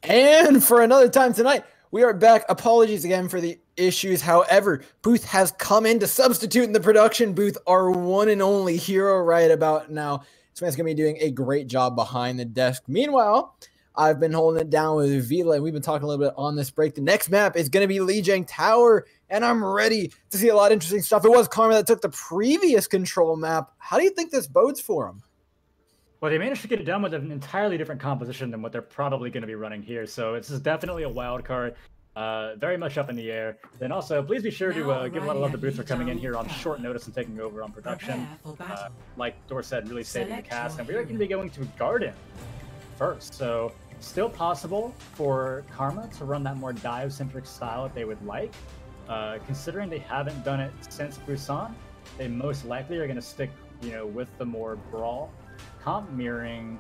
And for another time tonight, we are back. Apologies again for the issues. However, Booth has come in to substitute in the production booth, our one and only hero right about now. This man's going to be doing a great job behind the desk. Meanwhile, I've been holding it down with Vila, and we've been talking a little bit on this break. The next map is going to be Lijiang Tower, and I'm ready to see a lot of interesting stuff. It was Karma that took the previous control map. How do you think this bodes for him? Well, they managed to get it done with an entirely different composition than what they're probably going to be running here. So this is definitely a wild card, very much up in the air. Then also, please be sure to give a lot of love to Booth for coming in here on short notice and taking over on production. Like Dor said, really saving the cast. And we're going to be going to Garden first. So still possible for Karma to run that more dive-centric style if they would like. Considering they haven't done it since Busan, they most likely are going to stick, with the more brawl comp mirroring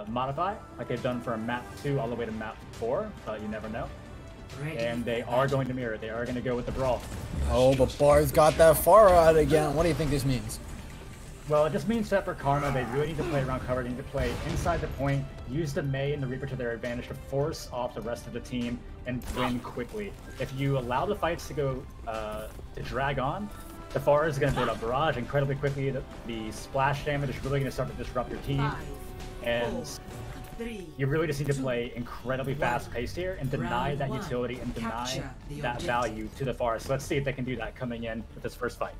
modify like they've done from map 2 all the way to map 4, but you never know. And they are going to mirror it. They are going to go with the brawl. Oh, but Bard's got that far out again. What do you think this means? Well, it just means that for Karma, they really need to play around cover. They need to play inside the point, use the Mei and the Reaper to their advantage to force off the rest of the team and win quickly. If you allow the fights to go to drag on, the Pharah is going to build up barrage incredibly quickly. The splash damage is really going to start to disrupt your team. And you really just need to play incredibly fast-paced here and deny that utility and deny that value to the Pharah. So let's see if they can do that coming in with this first fight.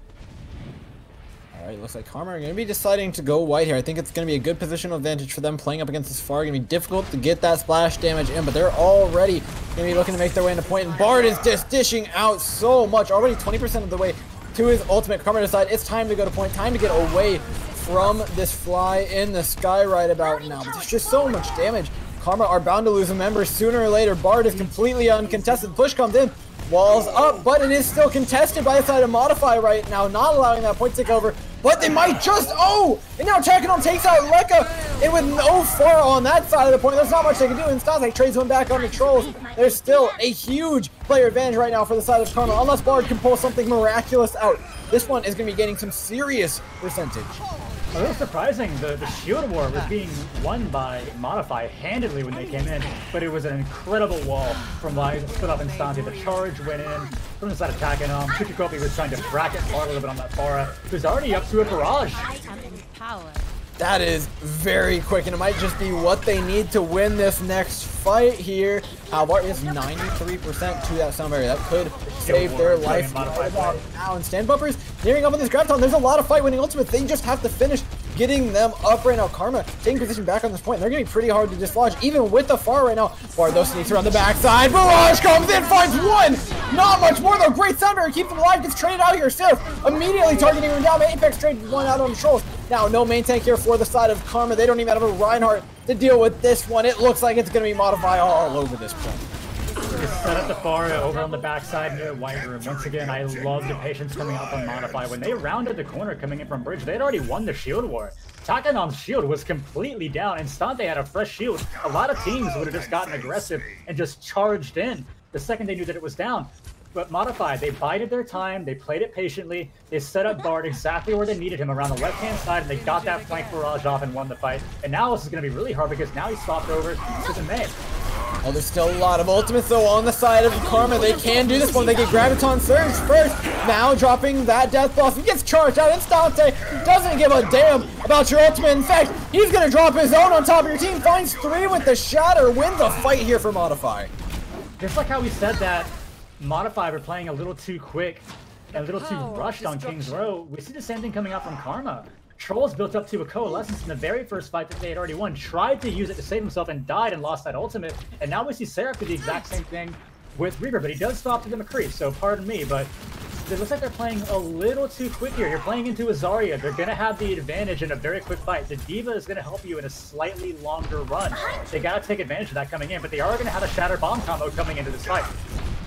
All right, looks like Karma are going to be deciding to go white here. I think it's going to be a good positional advantage for them playing up against this Pharah. Going to be difficult to get that splash damage in, but they're already going to be looking to make their way into point. And Bard is just dishing out so much, already 20% of the way to his ultimate. Karma decide it's time to go to point, time to get away from this fly in the sky right about now. But there's just so much damage. Karma are bound to lose a member sooner or later. Bard is completely uncontested. Push comes in. Walls up, but it is still contested by the side of Modify right now, not allowing that point to take over. But they might just, and now Tekinon takes out Lekka, and with no Pharah on that side of the point, there's not much they can do. Instante trades one back on the Trolls. There's still a huge player advantage right now for the side of Karma, unless Bard can pull something miraculous out. This one is going to be getting some serious percentage. A little surprising, the shield war was being won by Modify handedly when they came in, but it was an incredible wall from Lies stood up Instante. The charge went in from the side attacking him. Kuchikopi was trying to bracket Pharah a little bit on that Pharah, who's already up to a barrage. That is very quick, and it might just be what they need to win this next fight here. Halbart is 93% to that sound barrier. That could save their life now. And Stand Bumpers nearing up on this Graviton. There's a lot of fight winning ultimates. They just have to finish getting them up right now. Karma taking position back on this point. They're going to be pretty hard to dislodge, even with the Pharah right now. Bardo sneaks around the backside. Barrage comes in, finds one. Not much more though. Great sound barrier keeps them alive. Gets traded out here. Sif immediately targeting him down. Apex traded one out on the Trolls. Now, no main tank here for the side of Karma. They don't even have a Reinhardt to deal with this one. It looks like it's going to be Modify all over this point. Just set up the Pharah over on the backside near White Room. Once again, I love the patience coming out from Modify. When they rounded the corner coming in from Bridge, they had already won the shield war. Takanon's shield was completely down. Instante had a fresh shield. A lot of teams would have just gotten aggressive and just charged in the second they knew that it was down. But Modify, they bided their time, they played it patiently, they set up Bard exactly where they needed him, around the left-hand side, and they got that flank barrage off and won the fight. And now this is going to be really hard because now he's swapped over to the Mei. Oh, there's still a lot of ultimates though on the side of Karma. They can do this one. They get Graviton Surge first. Now dropping that Death Blossom. Gets charged out. Instante doesn't give a damn about your ultimate. In fact, he's going to drop his own on top of your team. Finds 3 with the Shatter. Wins a fight here for Modify. Just like how we said that Modify were playing a little too quick and a little too rushed on King's Row, we see the same thing coming out from Karma. Trolls built up to a coalescence in the very first fight that they had already won, tried to use it to save himself and died and lost that ultimate, and now we see Seraph do the exact same thing with Reaper, but he does stop to the McCree, so pardon me, but it looks like they're playing a little too quick here. You're playing into a Zarya. They're going to have the advantage in a very quick fight. The D.Va is going to help you in a slightly longer run. They got to take advantage of that coming in, but they are going to have a Shatter Bomb combo coming into this fight.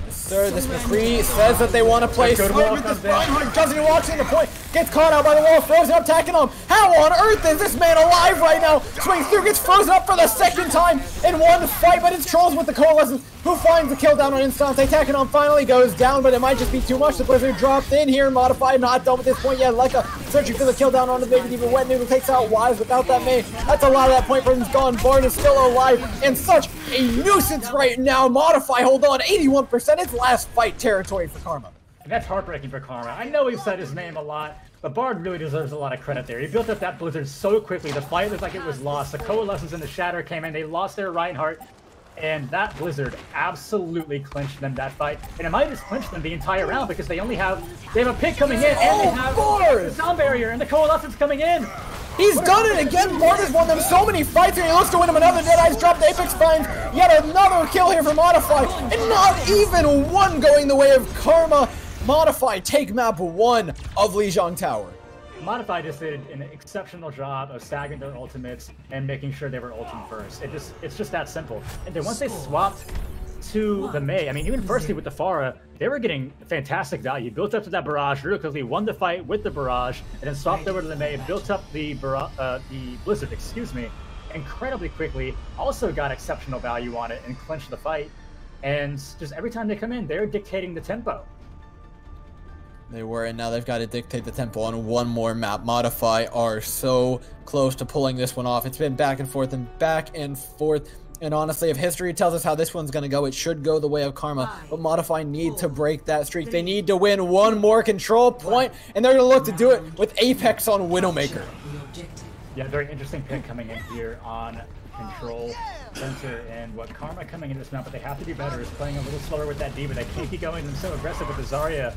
Sir, this McCree says that they want to play smart with this Reinhardt. Doesn't walks in the point, gets caught out by the wall, frozen up, attacking him. How on earth is this man alive right now? Swings through, gets frozen up for the second time in one fight, but it's Trolls with the coalescence who finds the kill down on Instante. Tekinon finally goes down, but it might just be too much. The Blizzard dropped in here, Modified, not done with this point yet. Lekka searching for the kill down on the Baby D.Va. Wet Noodle takes out Wise without that Mei. That's a lot of that point presence gone. Bard is still alive, and such a nuisance right now. Modify, hold on, 81%. It's last fight territory for Karma. And that's heartbreaking for Karma. I know we've said his name a lot, but Bard really deserves a lot of credit there. He built up that Blizzard so quickly. The fight looked like it was lost. The Coalescence and the Shatter came in. They lost their Reinhardt. And that Blizzard absolutely clinched them that fight. And it might have just clinched them the entire round because they have a pick coming in and they have the sound barrier and the Coalescence coming in. He's done it again. Bard has won them so many fights here. He looks to win him another. Deadeye's dropped. Apex finds yet another kill here for Modify. And not even one going the way of Karma. Modify take map 1 of Lijiang Tower. Modify just did an exceptional job of staggering their ultimates and making sure they were ultimate first. It's just that simple. And then once they swapped to the Mei, I mean, even firstly with the Pharah, they were getting fantastic value. Built up to that barrage really quickly, won the fight with the barrage, and then swapped over to the Mei, built up the Blizzard, excuse me, incredibly quickly. Also got exceptional value on it and clinched the fight. And just every time they come in, they're dictating the tempo. They were, and now they've got to dictate the tempo on one more map. Modify are so close to pulling this one off. It's been back and forth and back and forth. And honestly, if history tells us how this one's going to go, it should go the way of Karma. But Modify need to break that streak. They need to win one more control point, and they're going to look to do it with Apex on Widowmaker. Yeah, very interesting pick coming in here on Control Center, and what Karma coming in this map, but they have to do better, is playing a little slower with that D.Va. They can't keep going and so aggressive with the Zarya.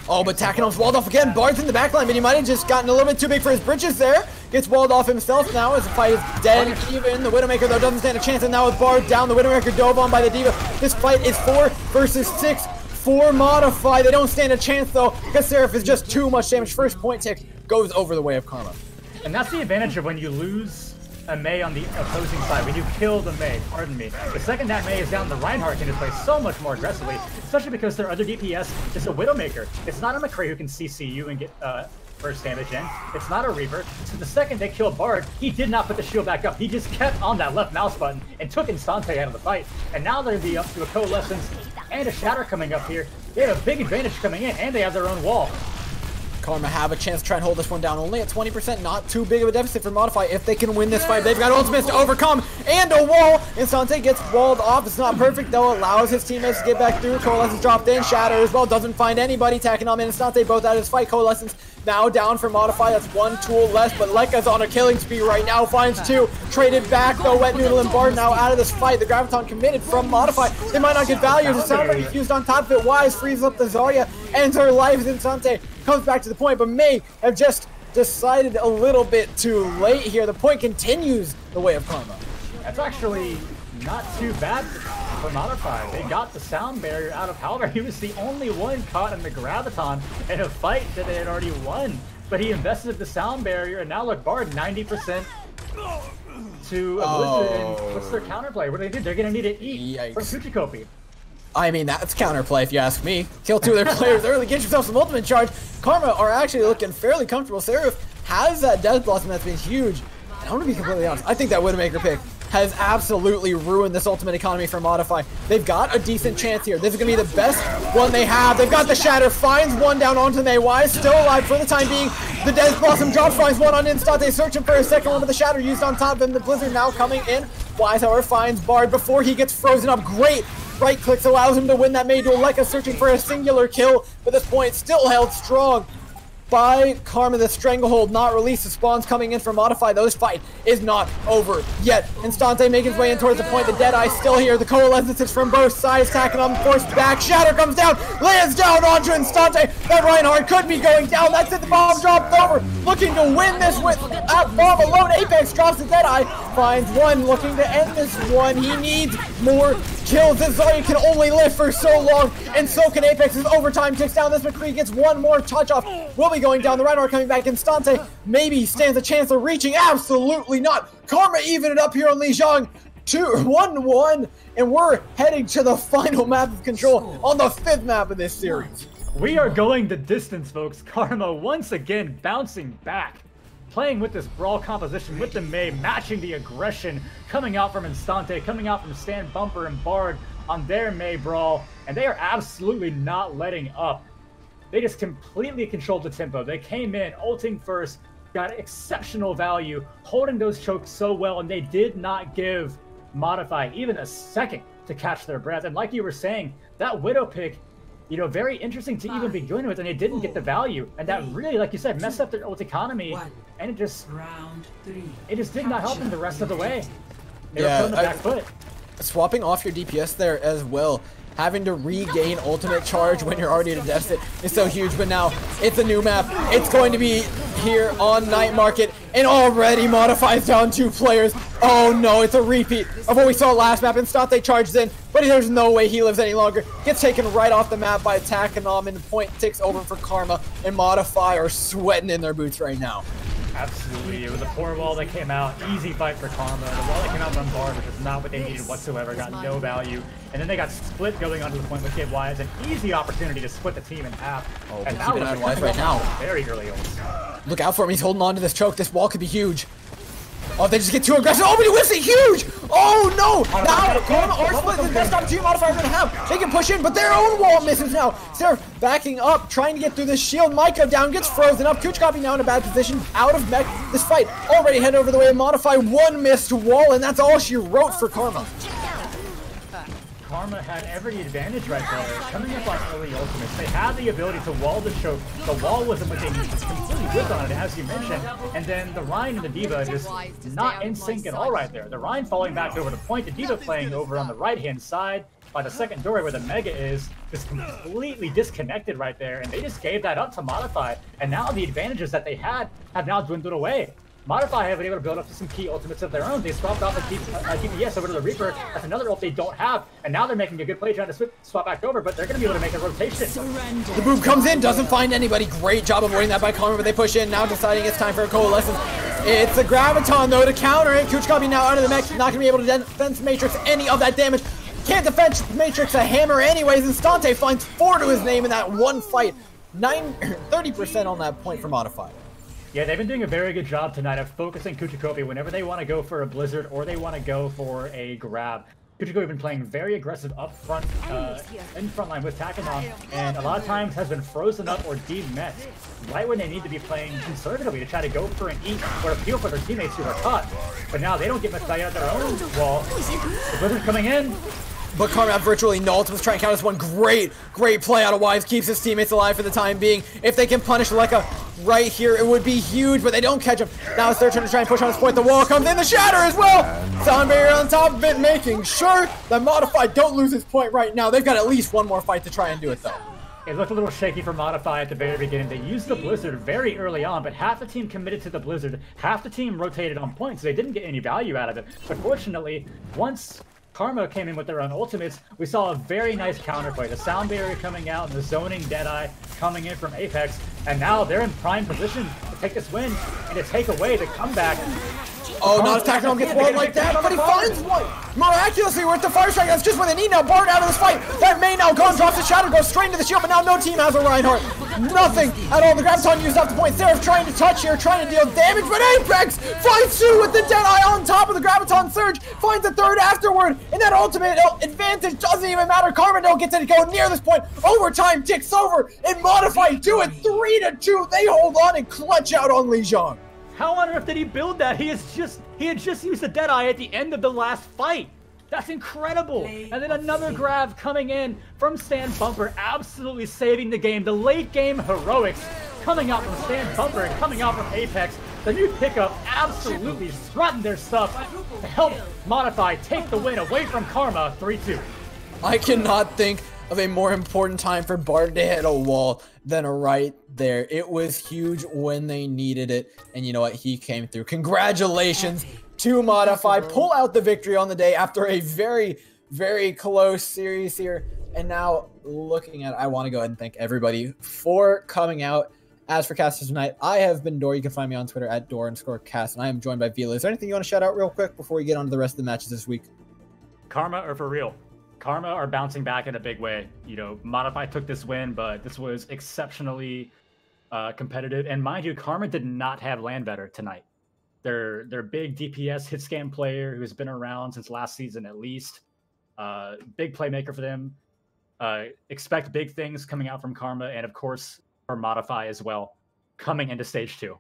Oh, but Takenom's walled off again. Bard's in the backline, but he might have just gotten a little bit too big for his britches there. Gets walled off himself now as the fight is dead even. The Widowmaker, though, doesn't stand a chance, and now with Bard down, the Widowmaker dove on by the D.Va. This fight is 4 versus 6 for Modify. They don't stand a chance, though, because Seraph is just too much damage. First point tick goes over the way of Karma. And that's the advantage of when you lose a Mei on the opposing side, when you kill the Mei, pardon me. The second that Mei is down, the Reinhardt can just play so much more aggressively, especially because their other DPS is a Widowmaker. It's not a McCree who can CC you and get first damage in. It's not a Reaper. So the second they kill Bard, he did not put the shield back up. He just kept on that left mouse button and took Instante out of the fight. And now they're up to a Coalescence and a Shatter coming up here. They have a big advantage coming in, and they have their own wall. Karma have a chance to try and hold this one down. Only at 20%, not too big of a deficit for Modify if they can win this fight. They've got ultimates to overcome and a wall. Instante gets walled off. It's not perfect, though. Allows his teammates to get back through. Coalescence dropped in. Shatter as well. Doesn't find anybody. Takenom and Instante both out of his fight. Coalescence now down for Modify. That's one tool less, but Lekka's on a killing spree right now. Finds 2. Traded back, though. Wet Noodle and Bard now out of this fight. The Graviton committed from Modify. They might not get value. The sound barrier fused on top of it. Wise frees up the Zarya. Ends her life as Instante comes back to the point, but Mei have just decided a little bit too late here. The point continues the way of Karma. That's actually not too bad for Modify. They got the sound barrier out of Halberd. He was the only one caught in the Graviton in a fight that they had already won. But he invested the sound barrier, and now look, Bard 90% to a Blizzard. And what's their counterplay? What do they do? They're going to need to eat from Kuchikopi. I mean, that's counterplay if you ask me. Kill 2 of their players early, get yourself some ultimate charge. Karma are actually looking fairly comfortable. Seraph has that Death Blossom that's been huge. And I want to be completely honest, I think that Widowmaker pick has absolutely ruined this ultimate economy for Modify. They've got a decent chance here. This is going to be the best one they have. They've got the Shatter, finds one down onto Mei. Wise still alive for the time being. The Death Blossom drops, finds one on Instante, searching for a second one with the Shatter used on top of him. The Blizzard now coming in. Wise, however, finds Bard before he gets frozen up. Great right clicks allows him to win that Mei duel. Lekka searching for a singular kill, but this point still held strong by Karma. The Stranglehold not released. The spawns coming in for Modify. Those fight is not over yet. Instante making his way in towards the point. The Deadeye still here. The Coalescence is from both sides. Takenom forced back. Shatter comes down. Lands down onto Instante. That Reinhardt could be going down. That's it. The bomb dropped over. Looking to win this with that bomb alone. Apex drops the Deadeye. Finds one. Looking to end this one. He needs more kills. This Zarya can only live for so long, and so can Apex. His overtime ticks down. This McCree gets one more touch off. Will be going down. The Reinhardt coming back. Instante maybe stands a chance of reaching. Absolutely not. Karma even it up here on Lijiang. 1-1, and we're heading to the final map of Control on the 5th map of this series. We are going the distance, folks. Karma once again bouncing back, playing with this brawl composition with the Mei, matching the aggression coming out from Instante, coming out from Stan Bumper and Bard on their Mei brawl, and they are absolutely not letting up. they just completely controlled the tempo. They came in, ulting first, got exceptional value, holding those chokes so well, and they did not give Modify even a second to catch their breath. And like you were saying, that Widow pick, you know, very interesting to even begin with, and they didn't get the value. And that really, like you said, messed up their ult economy, and it just did not help them the rest of the way. They were put on the back foot. Swapping off your DPS there as well, having to regain ultimate charge when you're already at a deficit is so huge. But now it's a new map. It's going to be here on Night Market, and already Modifies down 2 players. Oh no, it's a repeat of what we saw last map. And Stante charged in, but there's no way he lives any longer. Gets taken right off the map by Takanom, and the point ticks over for Karma, and Modify are sweating in their boots right now. Absolutely, it was a poor wall that came out. Easy fight for Karma. The wall that came out on Bard, which is not what they needed whatsoever, got no value. And then they got split going onto the point, which gave Wise an easy opportunity to split the team in half. Oh, and keep an eye on Wise right now. Very early on. Look out for him, he's holding on to this choke. This wall could be huge. Oh, they just get too aggressive. Oh, but he whiffs it huge! Oh no! Now Karma are split. The best opportunity Modifier are gonna have. They can push in, but their own wall misses now. So they're backing up, trying to get through this shield. Micah down, gets frozen up. Kuchkopi now in a bad position, out of mech. This fight already headed over the way of Modify. One missed wall, and that's all she wrote for Karma. Karma had every advantage right there. Coming up on early ultimates, they had the ability to wall the choke. The wall wasn't what they needed. It's completely whipped on it, as you mentioned. And then the Rein and the D.Va just not in sync at all right there. The Rein falling back over the point, the D.Va playing over on the right-hand side by the second doorway where the Mega is, just completely disconnected right there. And they just gave that up to Modify. And now the advantages that they had have now dwindled away. Modify have been able to build up to some key ultimates of their own. They swapped off the DPS over to the Reaper. That's another ult they don't have. And now they're making a good play trying to swap back over, but they're going to be able to make a rotation. The boom comes in, doesn't find anybody. Great job avoiding that by Karma, but they push in. Now deciding it's time for a Coalescence. It's a Graviton, though, to counter it. Kuchkopi now out of the mech. Not going to be able to defense Matrix any of that damage. Can't defend Matrix a hammer anyways, and Stante finds 4 to his name in that one fight. 30% on that point for Modify. Yeah, they've been doing a very good job tonight of focusing Kuchikopi whenever they want to go for a Blizzard or they want to go for a grab. Kuchikopi been playing very aggressive up front, in front line with Takanom, and a lot of times has been frozen up or de-met right when they need to be playing conservatively to try to go for an eat or appeal for their teammates who are caught. But now they don't get much value out of their own wall. The Blizzard coming in. But Karma virtually no ultimates, trying to count as one. Great play out of Wise, keeps his teammates alive for the time being. If they can punish Lekka right here, it would be huge, but they don't catch him. Now it's their turn to try and push on this point. The wall comes in, the shatter as well. Sound barrier on top of it, making sure that Modify don't lose this point right now. They've got at least one more fight to try and do it though. It looked a little shaky for Modify at the very beginning. They used the Blizzard very early on, but half the team committed to the Blizzard, half the team rotated on points, so they didn't get any value out of it. But fortunately, once Karma came in with their own ultimates, we saw a very nice counterplay. The sound barrier coming out and the zoning Deadeye coming in from Apex, and now they're in prime position to take this win and to take away the comeback. Oh, not if Takanom gets one like that, but he finds one! Miraculously, we're at the fire strike. That's just what they need now. Bard out of this fight. That May now gone, drops the shadow, goes straight into the shield, but now no team has a Reinhardt. Nothing at all. The Graviton used up the point. Seraph trying to touch here, trying to deal damage, but Apex finds 2 with the Deadeye on top of the Graviton Surge, finds a 3rd afterward, and that ultimate advantage doesn't even matter. Karma don't get to go near this point. Overtime ticks over, and Modify do it 3-2. They hold on and clutch out on Lijiang. How on earth did he build that? He had just used the Deadeye at the end of the last fight. That's incredible. And then another grab coming in from Stan Bumper, absolutely saving the game. The late game heroics coming out from Stan Bumper and coming out from Apex. The new pickup absolutely strutting their stuff to help Modify take the win away from Karma 3-2. I cannot think of a more important time for Bard to hit a wall than right there. It was huge when they needed it, and you know what? He came through. Congratulations to Modify. Pull out the victory on the day after a very close series here. And now looking at it, I want to go ahead and thank everybody for coming out. As for casters tonight, I have been Dor. You can find me on Twitter at Dor_cast, and I am joined by Vila. Is there anything you want to shout out real quick before we get on to the rest of the matches this week? Karma are for real. Karma are bouncing back in a big way. You know, Modify took this win, but this was exceptionally competitive. And mind you, Karma did not have Landvetter tonight. Their big DPS hit scan player who's been around since last season at least. Big playmaker for them. expect big things coming out from Karma, and of course, for Modify as well, coming into stage 2.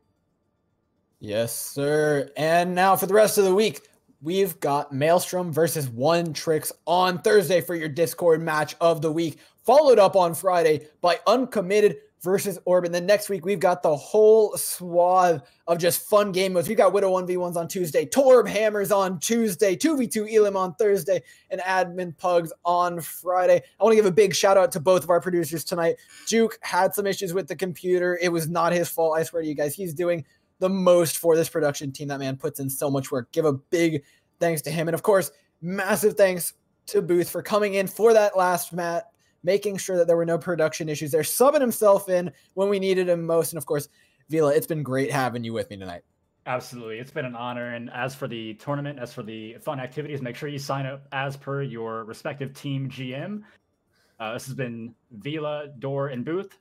Yes, sir. And now for the rest of the week, we've got Maelstrom versus One Tricks on Thursday for your Discord match of the week, followed up on Friday by Uncommitted versus Orb. And then next week, we've got the whole swath of just fun game modes. We've got Widow 1v1s on Tuesday, Torb Hammers on Tuesday, 2v2 Elim on Thursday, and Admin Pugs on Friday. I want to give a big shout out to both of our producers tonight. Juke had some issues with the computer. It was not his fault, I swear to you guys. He's doing the most for this production team. That man puts in so much work. Give a big thanks to him. And of course, massive thanks to Booth for coming in for that last match, making sure that there were no production issues there, subbing himself in when we needed him most. And of course, Vila, it's been great having you with me tonight. Absolutely. It's been an honor. And as for the tournament, as for the fun activities, make sure you sign up as per your respective team GM. This has been Vila, Door, and Booth